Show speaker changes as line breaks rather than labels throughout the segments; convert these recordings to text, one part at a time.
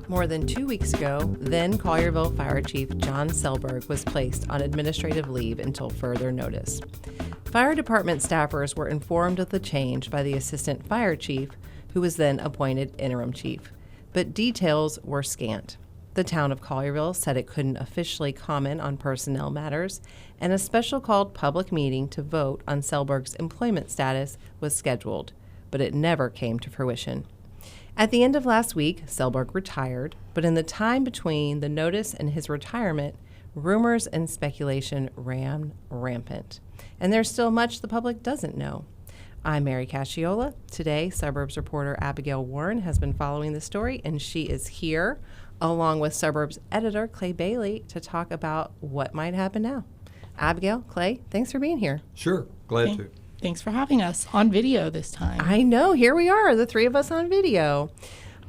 More than 2 weeks ago, then-Collierville Fire Chief John Selberg was placed on administrative leave until further notice. Fire department staffers were informed of the change by the assistant fire chief, who was then appointed interim chief, but details were scant. The Town of Collierville said it couldn't officially comment on personnel matters, and a special called public meeting to vote on Selberg's employment status was scheduled, but it never came to fruition. At the end of last week, Selberg retired, but in the time between the notice and his retirement, rumors and speculation ran rampant. And there's still much the public doesn't know. I'm Mary Cacciola. Today, Suburbs reporter Abigail Warren has been following the story, and she is here, along with Suburbs editor Clay Bailey, to talk about what might happen now. Abigail, Clay, thanks for being here.
Sure, glad to.
Thanks for having us on video this time.
I know. Here we are, the three of us on video.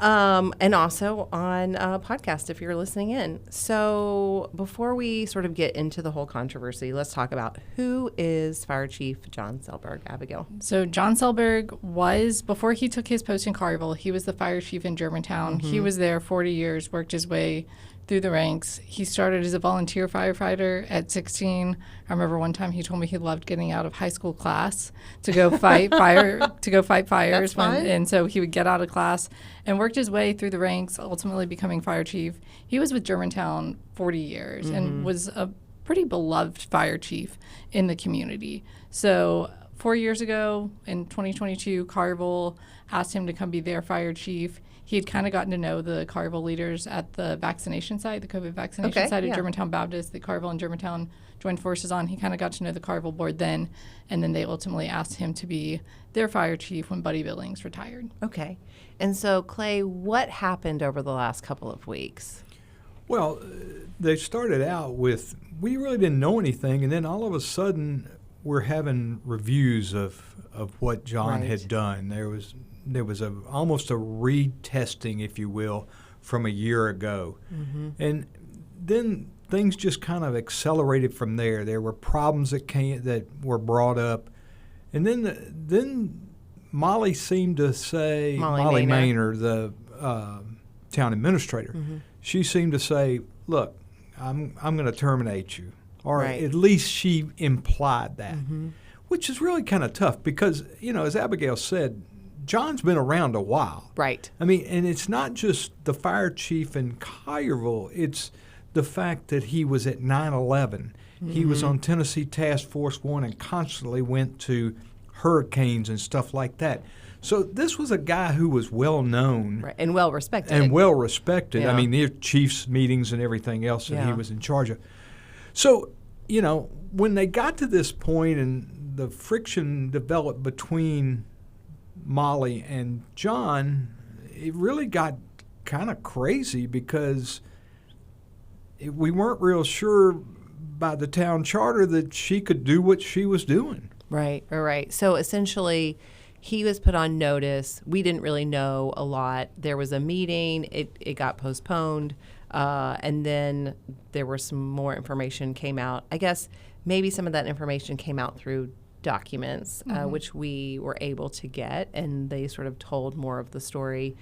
And also on a podcast if you're listening in. So before we sort of get into the whole controversy, let's talk about who is Fire Chief John Selberg, Abigail.
So John Selberg was, before he took his post in Collierville, he was the fire chief in Germantown. He was there 40 years, worked his way through the ranks. He started as a volunteer firefighter at 16. I remember one time he told me he loved getting out of high school class to go fight fires. And so he would get out of class and worked his way through the ranks, ultimately becoming fire chief. He was with Germantown 40 years and was a pretty beloved fire chief in the community. So 4 years ago, in 2022, Collierville asked him to come be their fire chief. He had kind of gotten to know the Collierville leaders at the vaccination site, the COVID vaccination site at Germantown Baptist that Collierville and Germantown joined forces on. He kind of got to know the Collierville board then, and then they ultimately asked him to be their fire chief when Buddy Billings retired.
Okay. And so, Clay, what happened over the last couple of weeks?
Well, they started out with, we really didn't know anything, and then all of a sudden we're having reviews of what John had done. There was almost a retesting, if you will, from a year ago. And then things just kind of accelerated from there. There were problems that were brought up. And then Molly seemed to say, Molly Maynard, the town administrator, she seemed to say, look, I'm going to terminate you. Or at least she implied that, which is really kind of tough because, you know, as Abigail said, John's been around a while.
Right.
I mean, and it's not just the fire chief in Collierville. It's the fact that he was at 9/11. He was on Tennessee Task Force 1 and constantly went to hurricanes and stuff like that. So this was a guy who was well known.
And well respected.
I mean, there are chiefs meetings and everything else that he was in charge of. So, you know, when they got to this point and the friction developed between Molly and John, it really got kind of crazy because we weren't real sure by the town charter that she could do what she was doing.
Right. So essentially, he was put on notice. We didn't really know a lot. There was a meeting. It got postponed. And then there were some more information came out. I guess maybe some of that information came out through documents, which we were able to get, and they sort of told more of the story.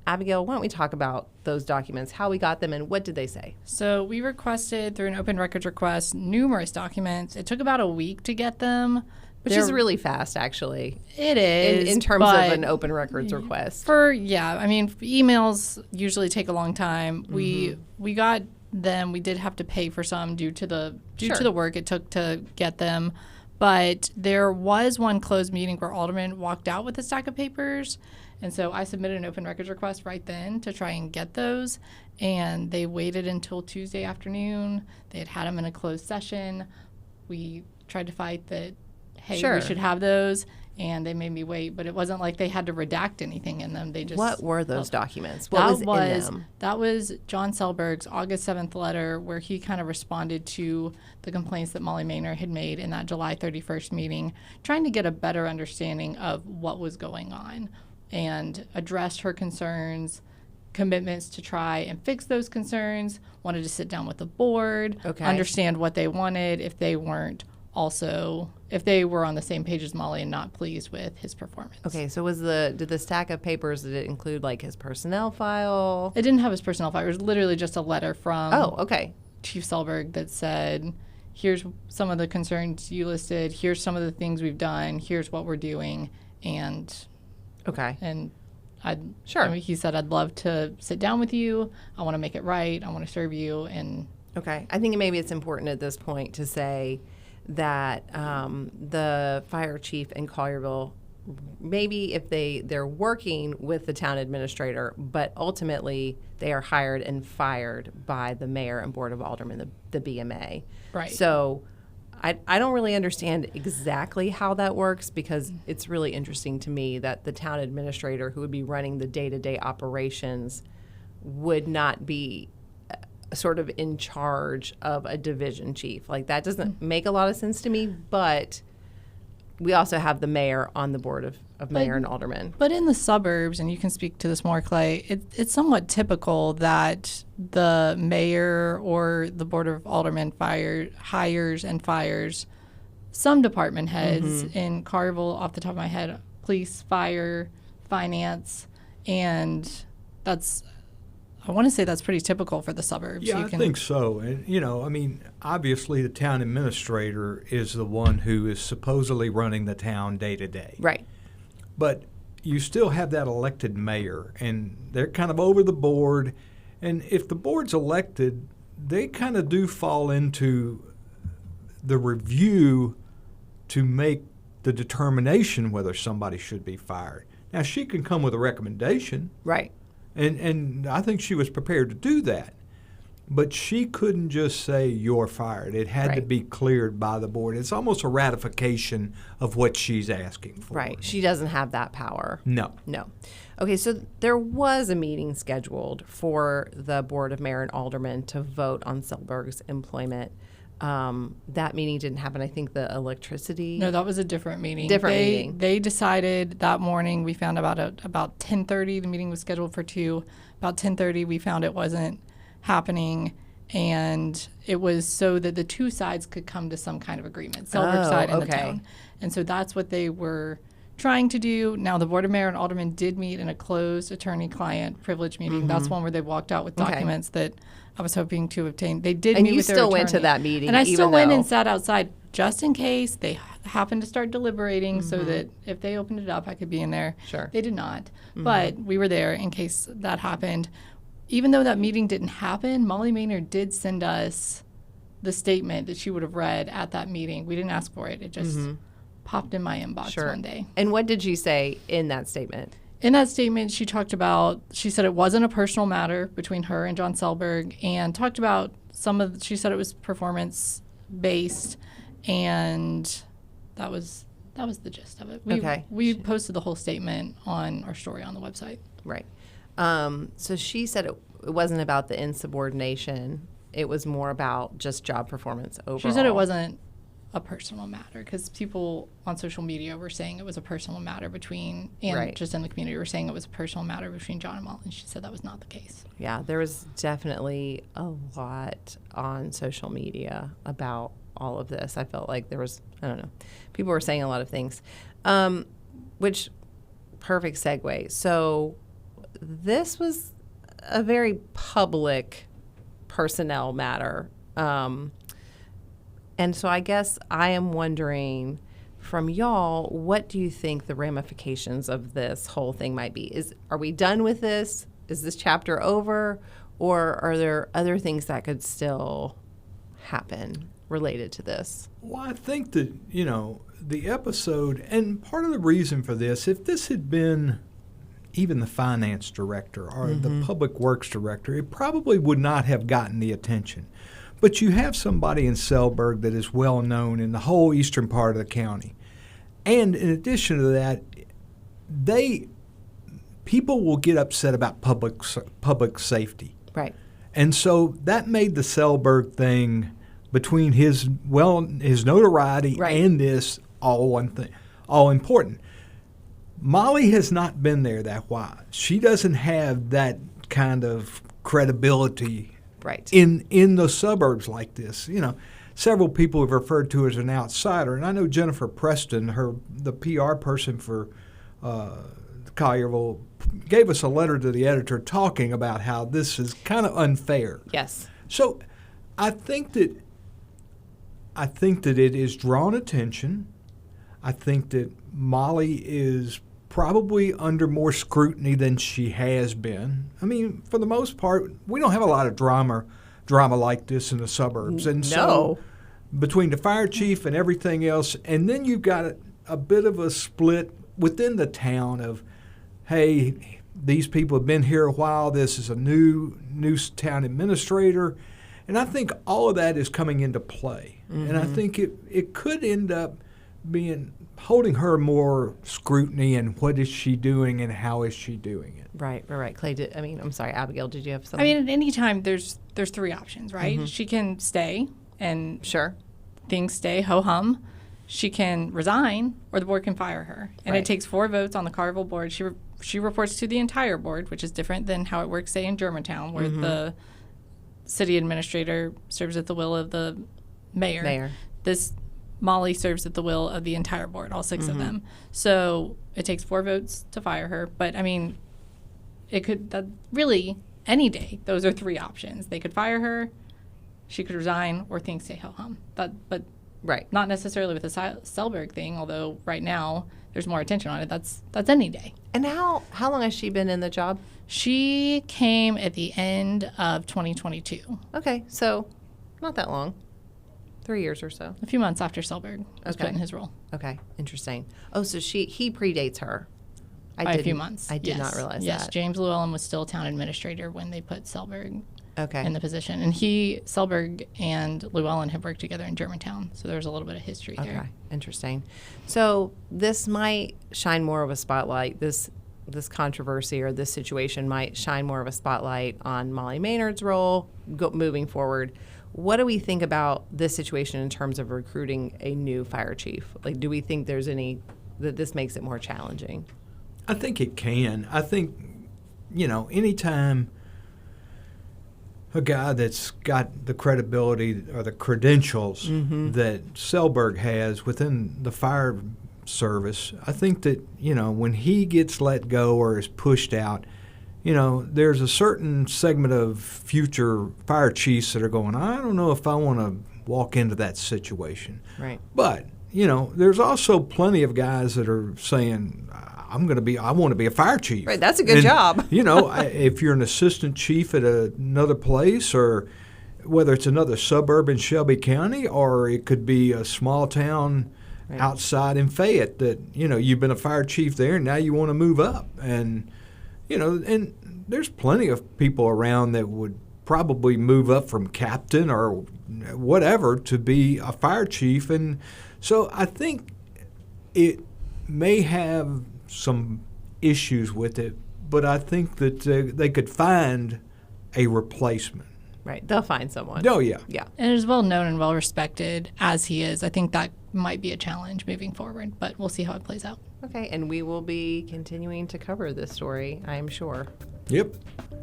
Abigail, why don't we talk about those documents, how we got them, and what did they say?
So we requested, through an open records request, numerous documents. It took about a week to get them.
Which is really fast, actually.
It is.
In terms of an open records request.
Emails usually take a long time. We got them. We did have to pay for some due to the work it took to get them. But there was one closed meeting where Alderman walked out with a stack of papers. And so I submitted an open records request right then to try and get those. And they waited until Tuesday afternoon. They had them in a closed session. We tried to fight that, hey, we should have those, and they made me wait. But it wasn't like they had to redact anything in them. They just
What were those documents? What was in them?
That was John Selberg's August 7th letter where he kind of responded to the complaints that Molly Maynard had made in that July 31st meeting, trying to get a better understanding of what was going on and addressed her concerns, commitments to try and fix those concerns, wanted to sit down with the board, understand what they wanted if they weren't also, if they were on the same page as Molly and not pleased with his performance.
Okay, so did the stack of papers, did it include like his personnel file?
It didn't have his personnel file. It was literally just a letter from Chief Selberg that said, here's some of the concerns you listed, here's some of the things we've done, here's what we're doing, and he said, I'd love to sit down with you. I want to make it right. I want to serve you. And
okay, I think maybe it's important at this point to say that the fire chief in Collierville, maybe if they're working with the town administrator, but ultimately they are hired and fired by the mayor and board of aldermen, the BMA.
Right.
So I don't really understand exactly how that works, because it's really interesting to me that the town administrator who would be running the day-to-day operations would not be sort of in charge of a division chief. Like, that doesn't make a lot of sense to me, but we also have the mayor on the board of mayor and aldermen.
But in the suburbs, and you can speak to this more, Clay, it's somewhat typical that the mayor or the board of aldermen hires and fires some department heads. In Collierville, off the top of my head, police, fire, finance, and I want to say that's pretty typical for the suburbs.
Yeah, I think so. And, obviously the town administrator is the one who is supposedly running the town day to day.
Right.
But you still have that elected mayor, and they're kind of over the board. And if the board's elected, they kind of do fall into the review to make the determination whether somebody should be fired. Now, she can come with a recommendation.
Right.
And I think she was prepared to do that. But she couldn't just say, you're fired. It had to be cleared by the board. It's almost a ratification of what she's asking for.
Right. She doesn't have that power.
No.
Okay, so there was a meeting scheduled for the Board of Mayor and Aldermen to vote on Selberg's employment. That meeting didn't happen. I think the electricity.
No, that was a different meeting.
Meeting.
They decided that morning. We found about 10:30. The meeting was scheduled for 2. About 10:30, we found it wasn't happening, and it was so that the two sides could come to some kind of agreement, Selberg side and the town. And so that's what they were trying to do. Now, the Board of Mayor and Aldermen did meet in a closed attorney-client privilege meeting. That's one where they walked out with documents that I was hoping to obtain. They did meet with their attorney.
And you still went to that meeting,
and I still went and sat outside just in case they happened to start deliberating, so that if they opened it up, I could be in there.
Sure.
They did not, but we were there in case that happened. Even though that meeting didn't happen, Molly Maynard did send us the statement that she would have read at that meeting. We didn't ask for it. It just popped in my inbox one day.
And what did she say in that statement?
In that statement, she said it wasn't a personal matter between her and John Selberg, and talked about she said it was performance-based, and that was the gist of it. We posted the whole statement on our story on the website.
Right. So she said it wasn't about the insubordination. It was more about just job performance overall.
She said it wasn't a personal matter, because people on social media were saying it was a personal matter just in the community were saying it was a personal matter between John and Molly. And she said that was not the case.
Yeah, there was definitely a lot on social media about all of this. I felt like there was, I don't know, people were saying a lot of things, which perfect segue. So this was a very public personnel matter. And so I guess I am wondering from y'all, what do you think the ramifications of this whole thing might be? Are we done with this? Is this chapter over? Or are there other things that could still happen related to this?
Well, I think that, the episode, and part of the reason for this, if this had been even the finance director or the public works director, it probably would not have gotten the attention. But you have somebody in Selberg that is well known in the whole eastern part of the county. And in addition to that, people will get upset about public safety.
Right.
And so that made the Selberg thing, between his notoriety and this, all one thing, all important. Molly has not been there that while. She doesn't have that kind of credibility in the suburbs like this. several people have referred to her as an outsider. And I know Jennifer Preston, the PR person for Collierville, gave us a letter to the editor talking about how this is kind of unfair.
Yes.
So I think that it is drawn attention. I think that Molly is probably under more scrutiny than she has been. I mean, for the most part, we don't have a lot of drama like this in the suburbs. And so between the fire chief and everything else, and then you've got a bit of a split within the town of, hey, these people have been here a while. This is a new town administrator. And I think all of that is coming into play. Mm-hmm. And I think it could end up holding her more scrutiny and what is she doing and how is she doing it.
Right. Clay, I'm sorry, Abigail, did you have something?
I mean, at any time, there's three options, right? Mm-hmm. She can stay and things stay ho-hum. She can resign, or the board can fire her. And it takes 4 votes on the Collierville board. She reports to the entire board, which is different than how it works, say, in Germantown, where the city administrator serves at the will of the mayor. This Molly serves at the will of the entire board, all 6 of them. So it takes 4 votes to fire her. But, I mean, it could really, any day, those are 3 options. They could fire her, she could resign, or things stay ho-hum. But not necessarily with the Selberg thing, although right now there's more attention on it. That's any day.
And how long has she been in the job?
She came at the end of 2022.
Okay, so not that long. 3 years or so.
A few months after Selberg was put in his role.
Okay, interesting. Oh, so he predates her.
By a few months.
I did not realize that.
Yes, James Llewellyn was still town administrator when they put Selberg
in
the position. And Selberg and Llewellyn have worked together in Germantown, so there's a little bit of history there.
Okay, interesting. So this might shine more of a spotlight, this controversy or this situation might shine more of a spotlight on Molly Maynard's role moving forward. What do we think about this situation in terms of recruiting a new fire chief? Like, do we think there's that this makes it more challenging?
I think it can. I think, anytime a guy that's got the credibility or the credentials that Selberg has within the fire service, I think that, when he gets let go or is pushed out, there's a certain segment of future fire chiefs that are going, I don't know if I want to walk into that situation.
Right.
But, there's also plenty of guys that are saying, I want to be a fire chief.
Right, that's a good job.
If you're an assistant chief at another place, or whether it's another suburb in Shelby County, or it could be a small town outside in Fayette that, you've been a fire chief there and now you want to move up. And and there's plenty of people around that would probably move up from captain or whatever to be a fire chief. And so I think it may have some issues with it, but I think that they could find a replacement.
Right. They'll find someone.
Oh, yeah.
Yeah.
And as well known and well respected as he is, I think that might be a challenge moving forward, but we'll see how it plays out.
Okay. And we will be continuing to cover this story, I am sure.
Yep.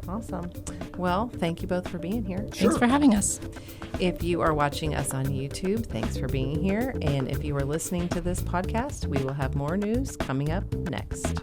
Awesome. Well, thank you both for being here.
Sure.
Thanks for having us.
If you are watching us on YouTube, thanks for being here. And if you are listening to this podcast, we will have more news coming up next.